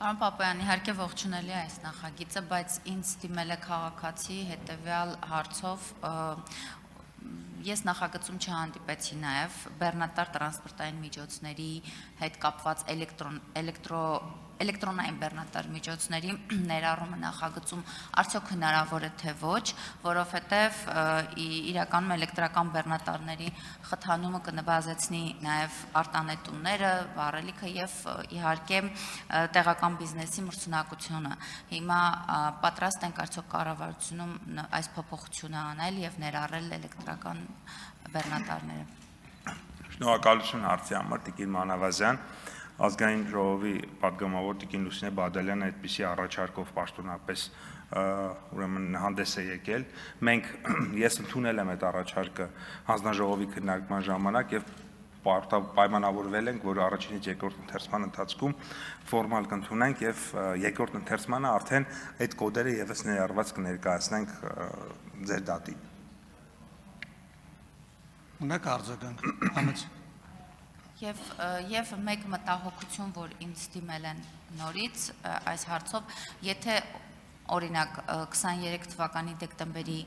Պարոն Պապայան, իհարկե ողջունելի է այս նախագիծը, բայց ինձ դիմել է քաղաքացի հետևյալ հարցով, ես նախագծում չհանդիպեցի նաև բեռնատար տրանսպորտային միջոցների հետ կապված էլեկտրոնային բեռնատար միջոցների ներառումը նախագծում արդյոք հնարավոր է թե ոչ, որովհետև իրականում էլեկտրական բեռնատարների խթանումը կնվազեցնի նաև արտանետումները, վառելիքը եւ իհարկե տեղական բիզնեսի մրցունակությունը։ Հիմա պատրաստ ենք արդյոք կառավարությունում այս փոփոխությունը անել եւ ներառել էլեկտրական բեռնատարները։ Շնորհակալություն հարցի համար, Տիկին Մանավազյան, Ազգային ժողովի պատգամավոր Տիկին Լուսինե Բադալյանը այդպիսի առաջարկով պաշտոնապես ուրեմն հանդես է եկել։ Ես ընդունել եմ այդ առաջարկը հանձնաժողովի քննարկման ժամանակ եւ պայմանավորվել ենք, որ առաջինից երկրորդ ընթերցման ընթացքում ֆորմալ կընդունենք եւ երկրորդ ընթերցմանը արդեն այդ կոդերը եւս ներառված կներկայացնենք ձեր դատին։ Ունեք արձագանք։ Եվ մեկ մտահոգություն, որ ինձ դիմել են նորից այս հարցով, եթե օրինակ 23 թվականի դեկտեմբերի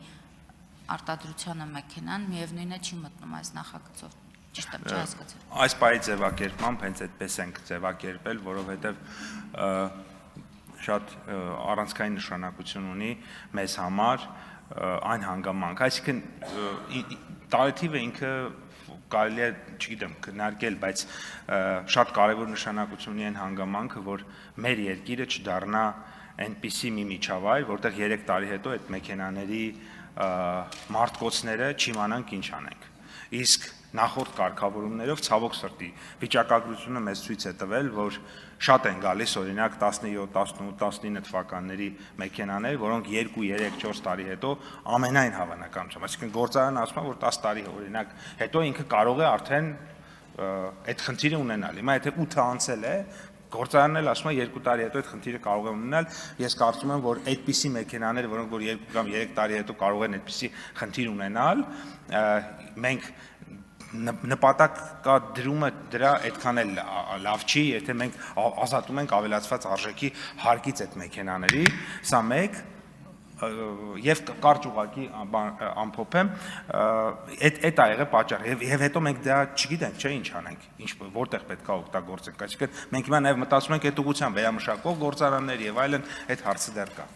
արտադրությանը մեքենան միևնույնն է չի մտնում այս նախագծով, ճիշտ եմ չհասկացա։ Այս պահի ձևակերպմամբ հենց այդպես ենք ձևակերպել, որովհետև շատ առանցքային նշանակություն ունի մեզ համար այն հանգամանք, այսինքն տարեթիվը ինքը կարելի է, չգիտեմ, քննարկել, բայց շատ կարևոր նշանակություն ունի այն հանգամանքը, որ մեր երկիրը չդառնա այնպիսի մի միջավայր, որտեղ 3 տարի հետո այդ մեքենաների մարտկոցները չիմանանք ինչ անենք։ Իսկ նախորդ կարգավորումներով ցավոք սրտի վիճակագրությունը մեզ ցույց է տվել, որ շատ են գալիս օրինակ 17, 18, 19 թվականների մեքենաներ, որոնք 2, 3, 4 տարի հետո ամենայն հավանականությամբ, այսինքն գործարանը ասում է, որ 10 տարի օրինակ հետո ինքը կարող է արդեն այդ խնդիրը ունենալ։ Հիմա եթե 8-ը անցել է, գործարանն էլ ասում է 2 տարի հետո այդ խնդիրը կարող է ունենալ։ Ես կարծում եմ, որ այդպիսի մեքենաներ, որոնք որ 2 կամ 3 տարի հետո կարող են այդպիսի խնդիր ունենալ, մենք նպատակադրումը դրա այդքան էլ լավ չի, եթե մենք ազատում ենք ավելացված արժեքի հարկից այդ մեքենաների, սա մեկ, եւ կարճ ուղղակի ամփոփեմ, այդ ա եղել պատճառը եւ հետո մենք դա չգիտենք, չէ՞ ինչ անենք, որտեղ պետք է օգտագործենք, այսինքն մենք հիմա նաեւ մտածում ենք այդ ուղղությամբ վերամշակող գործարաններ եւ այլն, այդ հարցը դեռ կա։